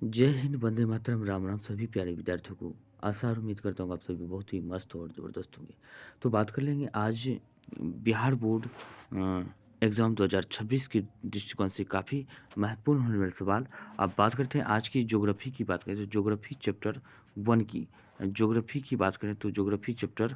जय हिंद, वंदे मातरम, राम राम सभी प्यारे विद्यार्थियों को। आशा और उम्मीद करता हूँ आप सभी बहुत ही मस्त और ज़बरदस्त होंगे। तो बात कर लेंगे आज बिहार बोर्ड एग्ज़ाम 2026 के दृष्टिकोण से काफ़ी महत्वपूर्ण होने वाले सवाल। अब बात करते हैं आज की ज्योग्राफी की बात करें तो ज्योग्राफी चैप्टर 1 की। ज्योग्राफी की बात करें तो ज्योग्राफी चैप्टर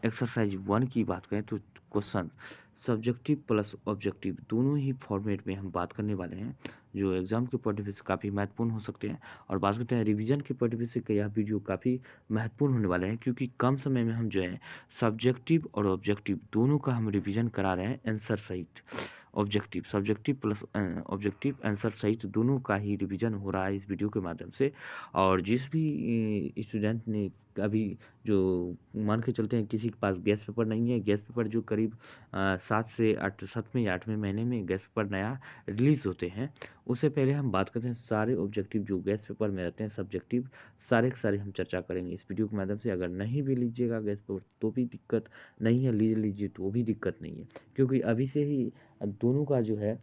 एक्सरसाइज 1 की बात करें तो क्वेश्चन सब्जेक्टिव प्लस ऑब्जेक्टिव दोनों ही फॉर्मेट में हम बात करने वाले हैं, जो एग्ज़ाम के पॉइंट ऑफ व्यू से काफ़ी महत्वपूर्ण हो सकते हैं। और बात करते हैं रिवीजन के पॉइंट ऑफ व्यू से यह वीडियो काफ़ी महत्वपूर्ण होने वाला है, क्योंकि कम समय में हम जो है सब्जेक्टिव और ऑब्जेक्टिव दोनों का हम रिवीजन करा रहे हैं आंसर सहित। Objective subjective plus objective answer सहित दोनों का ही रिवीजन हो रहा है इस वीडियो के माध्यम से। और जिस भी स्टूडेंट ने अभी जो मान के चलते हैं किसी के पास गेस्ट पेपर नहीं है, गेस्ट पेपर जो करीब 7वें या 8वें महीने में गेस्ट पेपर नया रिलीज़ होते हैं, उससे पहले हम बात करते हैं सारे ऑब्जेक्टिव जो गेस्ट पेपर में रहते हैं सब्जेक्टिव, सारे के सारे हम चर्चा करेंगे इस वीडियो के माध्यम से। अगर नहीं भी लीजिएगा गेस्ट पेपर तो भी दिक्कत नहीं है, लीजिए तो भी दिक्कत नहीं है, क्योंकि अभी से ही दोनों का जो है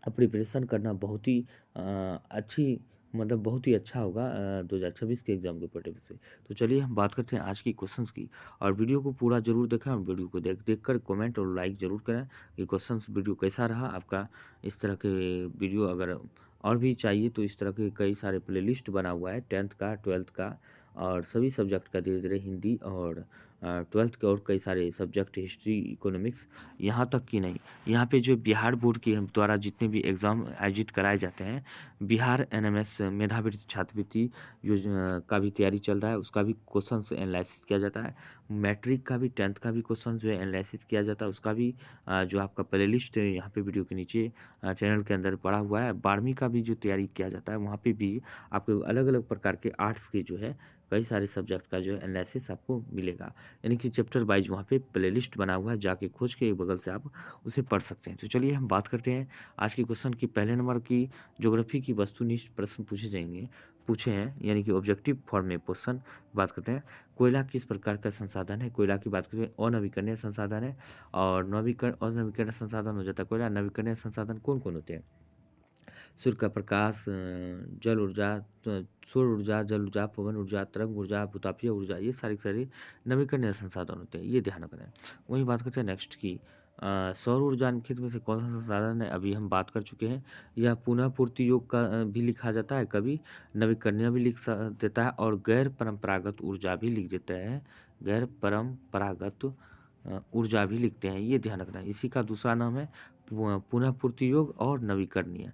प्रिपरेशन करना बहुत ही अच्छी मतलब बहुत ही अच्छा होगा 2026 के एग्ज़ाम के पॉइंट ऑफ व्यू से। तो चलिए हम बात करते हैं आज की क्वेश्चंस की, और वीडियो को पूरा ज़रूर देखें और वीडियो को देख कर कमेंट और लाइक ज़रूर करें कि क्वेश्चंस वीडियो कैसा रहा आपका। इस तरह के वीडियो अगर और भी चाहिए तो इस तरह के कई सारे प्लेलिस्ट बना हुआ है 10th का, 12th का और सभी सब्जेक्ट का, धीरे-धीरे हिंदी और 12th के और कई सारे सब्जेक्ट, हिस्ट्री, इकोनॉमिक्स, यहाँ तक कि नहीं, यहाँ पे जो बिहार बोर्ड के द्वारा जितने भी एग्ज़ाम आयोजित कराए जाते हैं, बिहार एनएमएस मेधावृत्ति छात्रवृत्ति योजना का भी तैयारी चल रहा है, उसका भी क्वेश्चंस एनालिसिस किया जाता है। मैट्रिक का भी 10th का भी क्वेश्चन जो है एनालिसिस किया जाता है, उसका भी जो आपका प्लेलिस्ट है यहाँ पे वीडियो के नीचे चैनल के अंदर पड़ा हुआ है। 12वीं का भी जो तैयारी किया जाता है वहाँ पे भी आपको अलग-अलग प्रकार के आर्ट्स के जो है कई सारे सब्जेक्ट का जो है एनालिसिस आपको मिलेगा। यानी कि चैप्टर वाइज वहाँ पे प्लेलिस्ट बना हुआ है, जाके खोज के एक बगल से आप उसे पढ़ सकते हैं। तो चलिए हम बात करते हैं आज के क्वेश्चन की। पहले नंबर की ज्योग्राफी की वस्तुनिष्ठ प्रश्न पूछे हैं, यानी कि ऑब्जेक्टिव फॉर्म में क्वेश्चन बात करते हैं। कोयला किस प्रकार का संसाधन है? कोयला की बात करते हैं, अनवीकरणीय संसाधन है। और अनवीकरणीय संसाधन हो जाता है कोयला। नवीकरणीय संसाधन कौन कौन होते हैं? सूर्य का प्रकाश, जल ऊर्जा, सौर ऊर्जा, जल ऊर्जा, पवन ऊर्जा, तरंग ऊर्जा, भूतापीय ऊर्जा, ये सारी के सारी नवीकरणीय संसाधन होते हैं, ये ध्यान रखना है। वहीं बात करते हैं नेक्स्ट की, सौर ऊर्जा निम्नलिखित में से कौन सा संसाधन है? अभी हम बात कर चुके हैं। यह पुनः पूर्ति योग का भी लिखा जाता है, कभी नवीकरणीय भी देता है और गैर परंपरागत ऊर्जा भी लिख देता है। गैर परंपरागत ऊर्जा भी लिखते हैं, ये ध्यान रखना है। इसी का दूसरा नाम है पुनः पूर्ति योग और नवीकरणीय।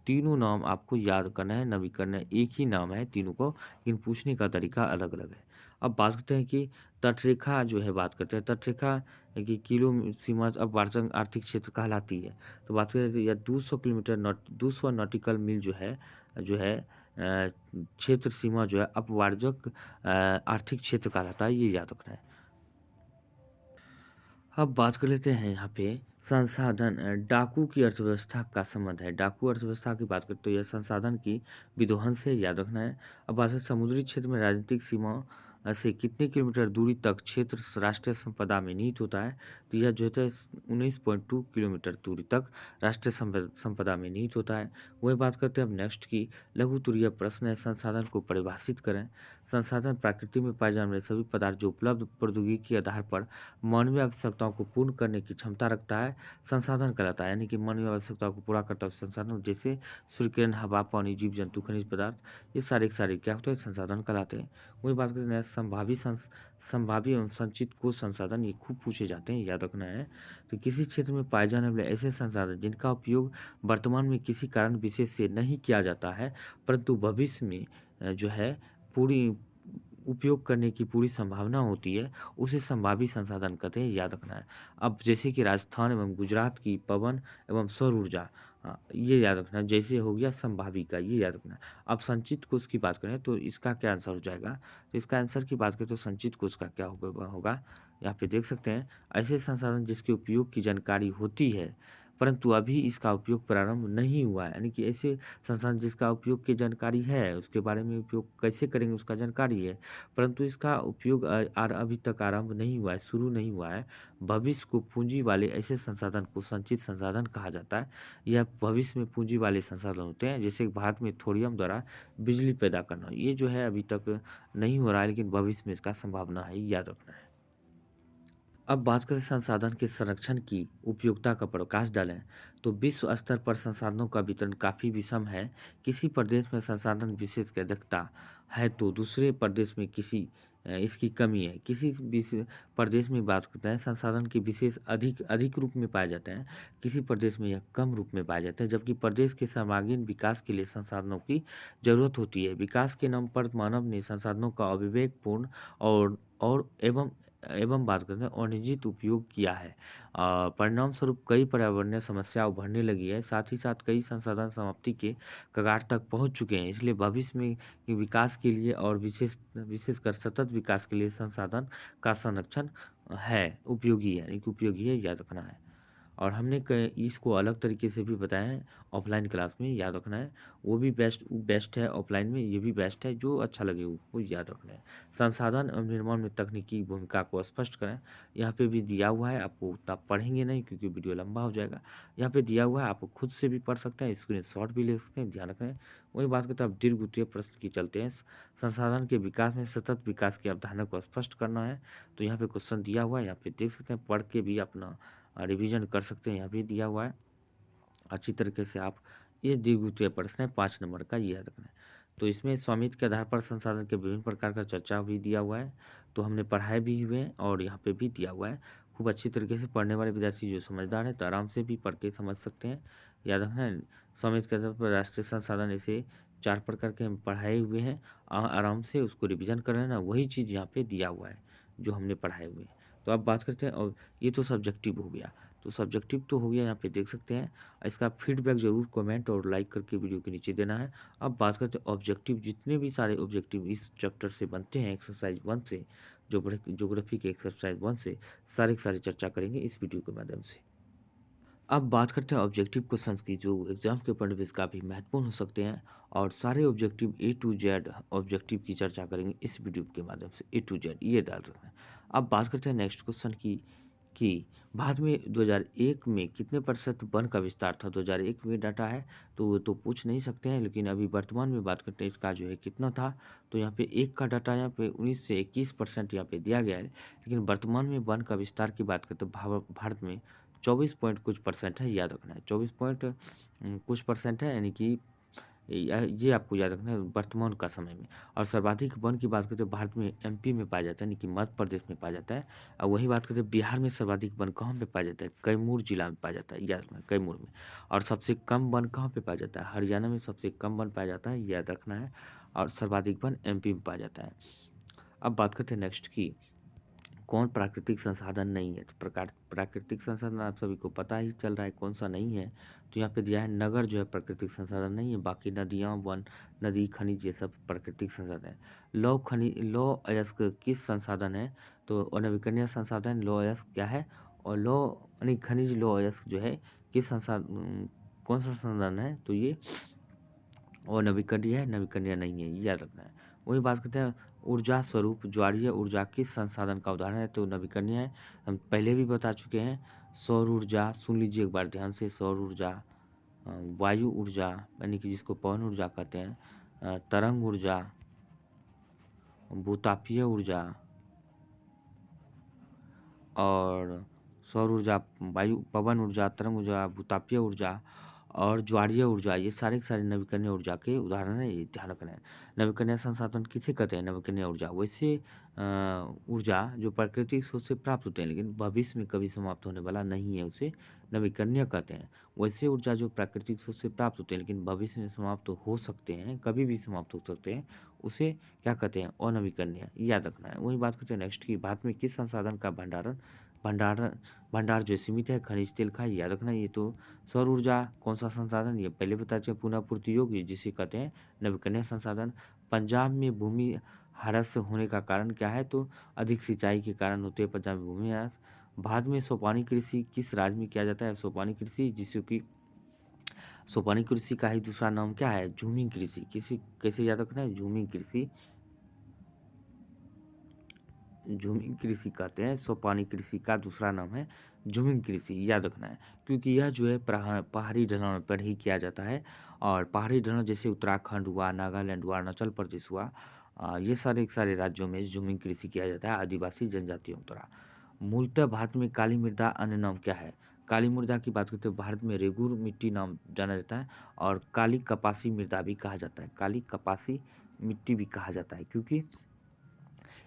तीनों नाम आपको याद करना है, नवीकरणीय एक ही नाम है तीनों को, लेकिन पूछने का तरीका अलग-अलग है। अब बात करते हैं कि तटरेखा जो है, बात करते हैं तटरेखा की किलो सीमा अब वार्षिक आर्थिक क्षेत्र कहलाती है। तो बात करें तो यह 200 किलोमीटर 200 नॉटिकल मील जो है क्षेत्र सीमा जो है अपवार्जक आर्थिक क्षेत्र कहलाता है, ये याद रखना है। अब बात कर लेते हैं यहाँ पे संसाधन, डाकू की अर्थव्यवस्था का संबंध है। डाकू अर्थव्यवस्था की बात करें तो यह संसाधन की विध्वंस से याद रखना है। अब बात करें समुद्री क्षेत्र में राजनीतिक सीमा से कितने किलोमीटर दूरी तक क्षेत्र राष्ट्रीय संपदा में निहित होता है? तो यह जो है 19.2 किलोमीटर दूरी तक राष्ट्रीय संपदा में निहित होता है। वही बात करते हैं अब नेक्स्ट की, लघु तुरीय प्रश्न है, संसाधन को परिभाषित करें। संसाधन प्रकृति में पाए जाने वाले सभी पदार्थ जो उपलब्ध प्रौद्योगिकी के आधार पर मानवीय आवश्यकताओं को पूर्ण करने की क्षमता रखता है, संसाधन कहलाता है। यानी कि मानवीय आवश्यकताओं को पूरा करता है संसाधन, जैसे सूर्य किरण, हवा, पानी, जीव जंतु, खनिज पदार्थ, ये सारे के सारे क्या होते हैं? संसाधन कहलाते हैं। वही बात करते हैं संभावी एवं संचित कोश संसाधन, ये खूब पूछे जाते हैं, याद रखना है। तो किसी क्षेत्र में पाए जाने वाले ऐसे संसाधन जिनका उपयोग वर्तमान में किसी कारण विशेष से नहीं किया जाता है, परंतु भविष्य में जो है पूरी उपयोग करने की पूरी संभावना होती है, उसे संभावी संसाधन कहते हैं, याद रखना है। अब जैसे कि राजस्थान एवं गुजरात की पवन एवं सौर ऊर्जा, ये याद रखना है। जैसे हो गया संभावी का, ये याद रखना है। अब संचित कोष की बात करें तो इसका क्या आंसर हो जाएगा? तो इसका आंसर की बात करें तो संचित कोष का क्या होगा, यहाँ पे देख सकते हैं, ऐसे संसाधन जिसके उपयोग की जानकारी होती है परंतु अभी इसका उपयोग प्रारंभ नहीं हुआ है। यानी कि ऐसे संसाधन जिसका उपयोग की जानकारी है, उसके बारे में उपयोग कैसे करेंगे उसका जानकारी है, परंतु इसका उपयोग अभी तक आरंभ नहीं हुआ है, शुरू नहीं हुआ है। भविष्य को पूँजी वाले ऐसे संसाधन को संचित संसाधन कहा जाता है। यह भविष्य में पूँजी वाले संसाधन होते हैं, जैसे भारत में थोरियम द्वारा बिजली पैदा करना। ये जो है अभी तक नहीं हो रहा है, लेकिन भविष्य में इसका संभावना है, याद रखना है। अब बात करें संसाधन के संरक्षण की उपयोगिता का प्रकाश डालें, तो विश्व स्तर पर संसाधनों का वितरण काफ़ी विषम है। किसी प्रदेश में संसाधन विशेष की अधिकता है तो दूसरे प्रदेश में इसकी कमी है। किसी प्रदेश में बात करते हैं संसाधन के विशेष अधिक अधिक रूप में पाए जाते हैं, किसी प्रदेश में यह कम रूप में पाए जाते हैं, जबकि प्रदेश के सर्वांगीण विकास के लिए संसाधनों की जरूरत होती है। विकास के नाम पर मानव ने संसाधनों का अविवेकपूर्ण और एवं बात करते हैं अनियंत्रित उपयोग किया है। परिणाम स्वरूप कई पर्यावरणीय समस्या उभरने लगी है, साथ ही साथ कई संसाधन समाप्ति के कगार तक पहुंच चुके हैं। इसलिए भविष्य में के विकास के लिए और विशेषकर सतत विकास के लिए संसाधन का संरक्षण उपयोगी है, एक उपयोगी है, याद रखना है। और हमने इसको अलग तरीके से भी बताया है ऑफलाइन क्लास में, याद रखना है। वो भी बेस्ट है ऑफलाइन में, ये भी बेस्ट है, जो अच्छा लगे वो याद रखना है। संसाधन और निर्माण में तकनीकी भूमिका को स्पष्ट करें। यहाँ पे भी दिया हुआ है, आपको उतना पढ़ेंगे नहीं क्योंकि वीडियो लंबा हो जाएगा। यहाँ पे दिया हुआ है, आप खुद से भी पढ़ सकते हैं, स्क्रीनशॉट भी ले सकते हैं, ध्यान रखें। वही बात करते हैं अब दीर्घ उत्तरीय प्रश्न की चलते हैं। संसाधन के विकास में सतत विकास की अवधारणा को स्पष्ट करना है। तो यहाँ पे क्वेश्चन दिया हुआ है, यहाँ पे देख सकते हैं, पढ़ के भी अपना रिवीजन कर सकते हैं। यहाँ भी दिया हुआ है अच्छी तरीके से आप, ये द्विगुणितीय प्रश्न है 5 नंबर का, ये याद रखना है। तो इसमें स्वामित्व के आधार पर संसाधन के विभिन्न प्रकार का चर्चा भी दिया हुआ है, तो हमने पढ़ाए भी हुए हैं और यहाँ पे भी दिया हुआ है। खूब अच्छी तरीके से पढ़ने वाले विद्यार्थी जो समझदार है तो आराम से भी पढ़ के समझ सकते हैं, याद रखना है। स्वामित्व के आधार पर राष्ट्रीय संसाधन ऐसे 4 प्रकार के हम पढ़ाए हुए हैं, आराम से उसको रिविजन कर लेना, वही चीज़ यहाँ पे दिया हुआ है जो हमने पढ़ाए हुए हैं। तो अब बात करते हैं, और ये तो सब्जेक्टिव हो गया, तो सब्जेक्टिव तो हो गया, यहाँ पे देख सकते हैं। इसका फीडबैक ज़रूर कमेंट और लाइक करके वीडियो के नीचे देना है। अब बात करते हैं ऑब्जेक्टिव, जितने भी सारे ऑब्जेक्टिव इस चैप्टर से बनते हैं एक्सरसाइज 1 से, ज्योग्राफी के एक्सरसाइज 1 से सारे के सारे चर्चा करेंगे इस वीडियो के माध्यम से। अब बात करते हैं ऑब्जेक्टिव क्वेश्चंस की, जो एग्जाम के पॉइंट ऑफ व्यू से काफ़ी महत्वपूर्ण हो सकते हैं, और सारे objective A to Z objective की चर्चा करेंगे इस वीडियो के माध्यम से, ए टू जेड ये डाल सकते हैं। अब बात करते हैं नेक्स्ट क्वेश्चन की कि भारत में 2001 में कितने प्रतिशत वन का विस्तार था। 2001 में डाटा है तो वो तो पूछ नहीं सकते हैं, लेकिन अभी वर्तमान में बात करते हैं इसका जो है कितना था। तो यहाँ पे एक का डाटा यहाँ पे 19 से 21% यहाँ पे दिया गया है, लेकिन वर्तमान में वन का विस्तार की बात करते हैं भारत में 24 पॉइंट कुछ परसेंट है, याद रखना है। 24 पॉइंट कुछ परसेंट है, यानी कि ये आपको याद रखना है वर्तमान का समय में। और सर्वाधिक वन की बात करते हैं भारत में एमपी में पाया जाता है, यानी कि मध्य प्रदेश में पाया जाता है। और वही बात करते हैं बिहार में सर्वाधिक वन कहाँ पे पाया जाता है, कैमूर जिला में पाया जाता है, याद रखना है, कैमूर में। और सबसे कम वन कहाँ पे पाया जाता है, हरियाणा में सबसे कम वन पाया जाता है, याद रखना है। और सर्वाधिक वन एमपी में पाया जाता है। अब बात करते हैं नेक्स्ट की, कौन प्राकृतिक संसाधन नहीं है। तो प्राकृतिक संसाधन आप सभी को पता ही चल रहा है कौन सा नहीं है। तो यहाँ पे दिया है नगर जो है प्राकृतिक संसाधन नहीं है, बाकी नदियाँ, वन, नदी, खनिज ये सब प्राकृतिक संसाधन है। लौह अयस्क किस संसाधन है, तो अनवीकरणीय संसाधन लौह अयस्क क्या है, और लौह यानी खनिज लौह अयस्क जो है किस संसाधन, कौन सा संसाधन है, तो ये और नवीकरणीय है, नवीकरणीय नहीं है, ये याद रखना है। वही बात करते हैं ऊर्जा स्वरूप, ज्वारीय ऊर्जा किस संसाधन का उदाहरण है, तो नवीकरणीय है, हम पहले भी बता चुके हैं। सौर ऊर्जा, सुन लीजिए एक बार ध्यान से, सौर ऊर्जा, वायु ऊर्जा यानी कि जिसको पवन ऊर्जा कहते हैं, तरंग ऊर्जा, भूतापीय ऊर्जा, और सौर ऊर्जा, वायु, पवन ऊर्जा, तरंग ऊर्जा, भूतापीय ऊर्जा और ज्वारीय ऊर्जा, ये सारे के सारे नवीकरणीय ऊर्जा के उदाहरण है, ये ध्यान रखना है। नवीकरणीय संसाधन किसे कहते हैं, नवीकरणीय ऊर्जा वैसे ऊर्जा जो प्राकृतिक स्रोत से प्राप्त होते हैं लेकिन भविष्य में कभी समाप्त होने वाला नहीं है, उसे नवीकरणीय कहते हैं। वैसे ऊर्जा जो प्राकृतिक स्रोत से प्राप्त होते हैं लेकिन भविष्य में समाप्त हो सकते हैं, कभी भी समाप्त हो सकते हैं, उसे क्या कहते हैं, अनवीकरणीय, याद रखना है। वही बात करते हैं नेक्स्ट की, भारत में किस संसाधन का भंडार भंडार जो सीमित है, खनिज तेल का, याद रखना। ये तो सौर ऊर्जा कौन सा संसाधन, ये पहले बता चुके, पुनः पूर्ति योग्य जिसे कहते हैं नवीकरणीय संसाधन। पंजाब में भूमि ह्रास होने का कारण क्या है, तो अधिक सिंचाई के कारण होते हैं पंजाब में भूमि ह्रास। भारत में सोपानी कृषि किस राज्य में किया जाता है? सोपानी कृषि, जिसको कि सोपानी कृषि का ही दूसरा नाम क्या है? झूमिंग कृषि। किसी कैसे याद रखना है? झूमिंग कृषि, झूमिंग कृषि कहते हैं। सोपानी कृषि का दूसरा नाम है झूमिंग कृषि, याद रखना है। क्योंकि यह जो है पहाड़ी ढलान पर ही किया जाता है, और पहाड़ी ढलान जैसे उत्तराखंड हुआ, नागालैंड हुआ, अरुणाचल प्रदेश हुआ, ये सारे के सारे राज्यों में झूमिंग कृषि किया जाता है आदिवासी जनजातियों द्वारा। मूलतः भारत में काली मृदा अन्य नाम क्या है? काली मृदा की बात करते हैं, भारत में रेगुर मिट्टी नाम जाना जाता है, और काली कपासी मृदा भी कहा जाता है। काली कपासी मिट्टी भी कहा जाता है, क्योंकि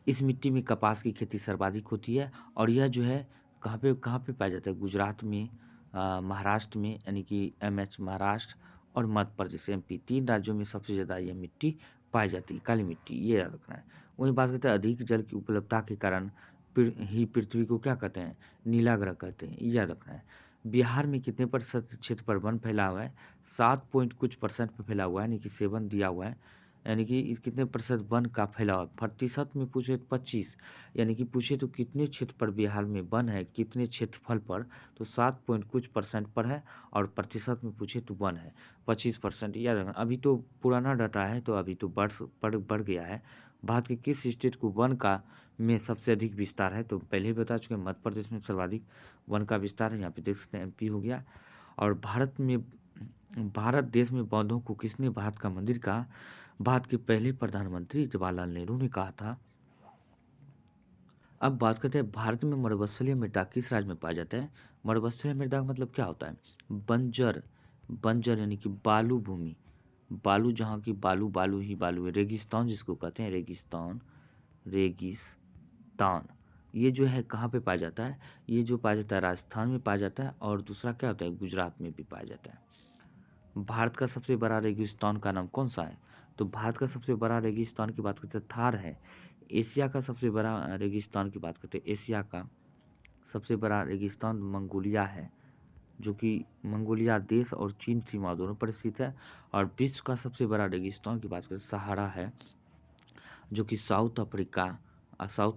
इस मिट्टी में कपास की खेती सर्वाधिक होती है। और यह जो है कहाँ पे पाया जाता है? गुजरात में, महाराष्ट्र में, यानी कि एमएच महाराष्ट्र, और मध्य प्रदेश एमपी, 3 राज्यों में सबसे ज़्यादा यह मिट्टी पाई जाती है, काली मिट्टी, ये याद रखना है। वहीं बात करते हैं अधिक जल की उपलब्धता के कारण पृथ्वी को क्या कहते हैं? नीला ग्रह कहते हैं, ये याद रखना है। बिहार में कितने प्रतिशत क्षेत्र पर वन फैला हुआ है? 7 पॉइंट कुछ परसेंट पर फैला हुआ है, यानी कि 7 दिया हुआ है। यानी कि इस कितने प्रतिशत वन का फैलाव? प्रतिशत में पूछे तो 25, यानी कि पूछे तो कितने क्षेत्र पर बिहार में वन है, कितने क्षेत्रफल पर, तो 7 पॉइंट कुछ परसेंट पर है, और प्रतिशत में पूछे तो वन है 25%, याद रखना। अभी तो पुराना डाटा है, तो अभी तो बढ़ गया है। भारत के किस स्टेट को वन का में सबसे अधिक विस्तार है? तो पहले ही बता चुके हैं, मध्य प्रदेश में सर्वाधिक वन का विस्तार है, यहाँ पे देख सकते हैं एमपी हो गया। और भारत देश में बौद्धों को किसने भारत का मंदिर कहा? भारत के पहले प्रधानमंत्री जवाहरलाल नेहरू ने कहा था। अब बात करते हैं भारत में मरुस्थलीय मृदा किस राज्य में पाया जाता है? मरुस्थलीय मृदा का मतलब क्या होता है? बंजर, बंजर यानी कि बालू भूमि, बालू, जहाँ की बालू बालू ही बालू है, रेगिस्तान जिसको कहते हैं, रेगिस्तान, रेगिस्तान, ये जो है कहाँ पे पाया जाता है? ये जो पाया जाता है राजस्थान में पाया जाता है, और दूसरा क्या होता है? गुजरात में भी पाया जाता है। भारत का सबसे बड़ा रेगिस्तान का नाम कौन सा है? तो भारत का सबसे बड़ा रेगिस्तान की बात करते हैं, थार है। एशिया का सबसे बड़ा रेगिस्तान की बात करते हैं, एशिया का सबसे बड़ा रेगिस्तान मंगोलिया है, जो कि मंगोलिया देश और चीन सीमा दोनों पर स्थित है। और विश्व का सबसे बड़ा रेगिस्तान की बात करें, सहारा है, जो कि साउथ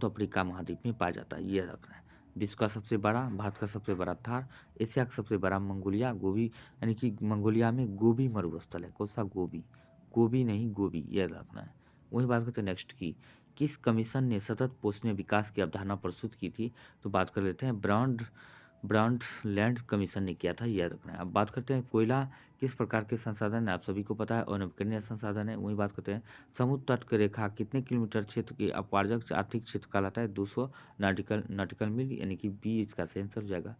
अफ्रीका महाद्वीप में पाया जाता है, ये रखना है। विश्व का सबसे बड़ा, भारत का सबसे बड़ा थार, एशिया का सबसे बड़ा मंगोलिया, गोबी, यानी कि मंगोलिया में गोबी मरुस्थल है। कौन सा? गोबी, गोबी नहीं गोबी, ये रखना है। वही बात करते हैं नेक्स्ट की, किस कमीशन ने सतत पोषणीय विकास की अवधारणा प्रस्तुत की थी? तो बात कर लेते हैं ब्रांड्स लैंड कमीशन ने किया था, याद रखना है। अब बात करते हैं कोयला किस प्रकार के संसाधन है? आप सभी को पता है, अनवकरणीय संसाधन है। वही बात करते हैं समुद्र तट की रेखा कितने किलोमीटर क्षेत्र की अपवार्जक आर्थिक क्षेत्र कहलाता है? 200 नाटिकल मील, यानी कि बी इसका सही आंसर हो जाएगा।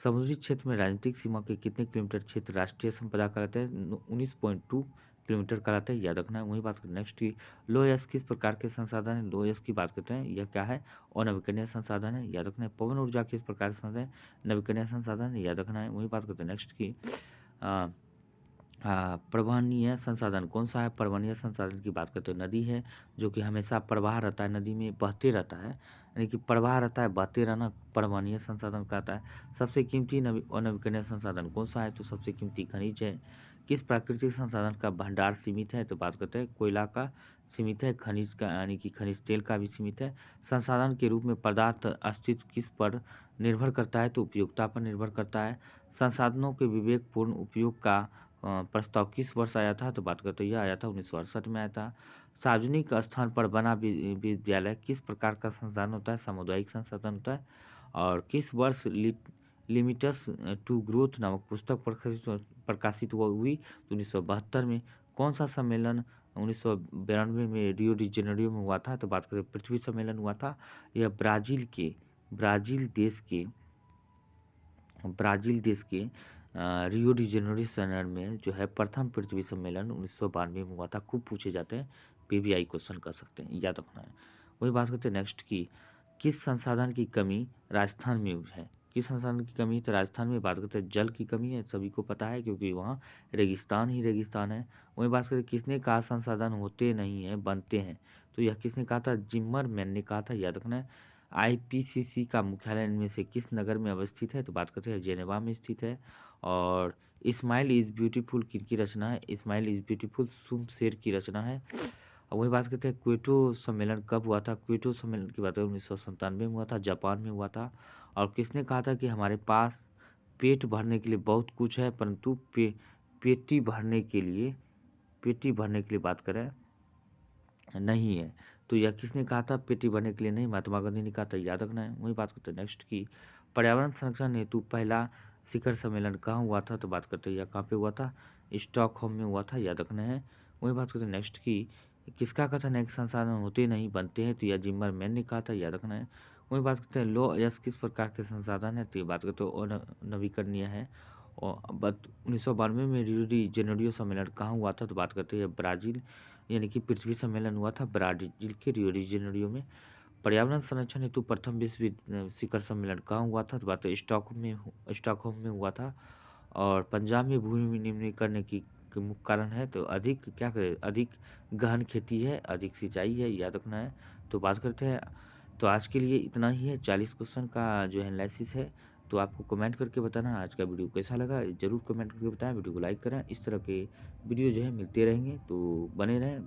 समुद्री क्षेत्र में राजनीतिक सीमा के कितने किलोमीटर क्षेत्र राष्ट्रीय संपदा कहलाता है? 19.2 किलोमीटर कहलाता है, याद रखना है। वही बात करते हैं नेक्स्ट की, लो एस किस प्रकार के संसाधन है? लो एस की बात करते हैं, यह क्या है? अनवीकरणीय संसाधन है, याद रखना है। पवन ऊर्जा किस प्रकार से संसाधन है? नवीकरणीय संसाधन है, याद रखना है। वही बात करते हैं नेक्स्ट की, आ, पर्वणीय संसाधन कौन सा है? पर्वणीय संसाधन की बात करते हैं, नदी है, जो कि हमेशा प्रवाह रहता है, नदी में बहते रहता है, यानी कि प्रवाह रहता है, बहते रहना पर्वणीय संसाधन कहता है। सबसे कीमती अनवीकरणीय संसाधन कौन सा है? तो सबसे कीमती खनिज है। किस प्राकृतिक संसाधन का भंडार सीमित है? तो बात करते हैं कोयला का सीमित है, खनिज का यानी कि खनिज तेल का भी सीमित है। संसाधन के रूप में पदार्थ अस्तित्व किस पर निर्भर करता है? तो उपयोगिता पर निर्भर करता है। संसाधनों के विवेकपूर्ण उपयोग का प्रस्ताव किस वर्ष आया था? तो बात करते हैं यह आया था 1968 में आया था। सार्वजनिक स्थान पर बना विद्यालय किस प्रकार का संसाधन होता है? सामुदायिक संसाधन होता है। और किस वर्ष लिमिटस टू ग्रोथ नामक पुस्तक प्रकाशित हुई? तो 1972 में। कौन सा सम्मेलन 1992 में रियो डी जेनेरियो में हुआ था? तो बात करें पृथ्वी सम्मेलन हुआ था। यह ब्राज़ील देश के रियो डी जेनेरियो शहर में जो है प्रथम पृथ्वी सम्मेलन 1992 में हुआ था। खूब पूछे जाते हैं, पीबीआई क्वेश्चन कर सकते हैं, याद रखना है। वही बात करते हैं नेक्स्ट की, किस संसाधन की कमी राजस्थान में है? किस संसाधन की कमी? तो राजस्थान में बात करते हैं जल की कमी है, सभी को पता है, क्योंकि वहाँ रेगिस्तान ही रेगिस्तान है। वही बात करते हैं किसने कहा संसाधन होते नहीं हैं, बनते हैं? तो यह किसने कहा था? जिम्मरमैन ने कहा था, याद रखना है। आईपीसीसी का मुख्यालय इनमें से किस नगर में अवस्थित है? तो बात करते हैं जेनेवा में स्थित है। और इस्माइल इज़ ब्यूटीफुल किनकी रचना है? इस्माइल इज़ ब्यूटीफुल शुभ शेर की रचना है। अब वही बात करते हैं क्योटो सम्मेलन कब हुआ था? क्योटो सम्मेलन की बात करें 1997 में हुआ था, जापान में हुआ था। और किसने कहा था कि हमारे पास पेट भरने के लिए बहुत कुछ है, परंतु पेटी भरने के लिए बात करें नहीं है। तो यह किसने कहा था? पेटी भरने के लिए नहीं, महात्मा गांधी ने कहा था, याद रखना है। वही बात करते हैं नेक्स्ट की पर्यावरण संरक्षण हेतु पहला शिखर सम्मेलन कहाँ हुआ था? तो बात करते हैं यह कहाँ पे हुआ था? स्टॉकहोम में हुआ था, याद रखना है। वही बात करते हैं नेक्स्ट की किसका कथन है कि संसाधन होते नहीं बनते हैं? तो यह जिम्मरमैन ने कहा था, याद रखना है। वही बात करते हैं लो यस किस प्रकार के संसाधन है? तो ये बात करते हो नवीकरणीय है। और 1992 में रियो डी जेनेरियो सम्मेलन कहाँ हुआ था? तो बात करते हैं ब्राज़ील यानी कि पृथ्वी सम्मेलन हुआ था ब्राज़ील के रियो डी जेनेरियो में। पर्यावरण संरक्षण हेतु प्रथम विश्व शिखर सम्मेलन कहाँ हुआ था? तो बात है स्टॉकहोम में हुआ था। और पंजाब में भूमि विनिर्मीकरण की के मुख्य कारण है तो अधिक क्या करें, अधिक गहन खेती है, अधिक सिंचाई है, याद रखना है। तो बात करते हैं, तो आज के लिए इतना ही है। 40 क्वेश्चन का जो एनालिसिस है। तो आपको कमेंट करके बताना आज का वीडियो कैसा लगा, ज़रूर कमेंट करके बताएं। वीडियो को लाइक करें। इस तरह के वीडियो जो है मिलते रहेंगे, तो बने रहें।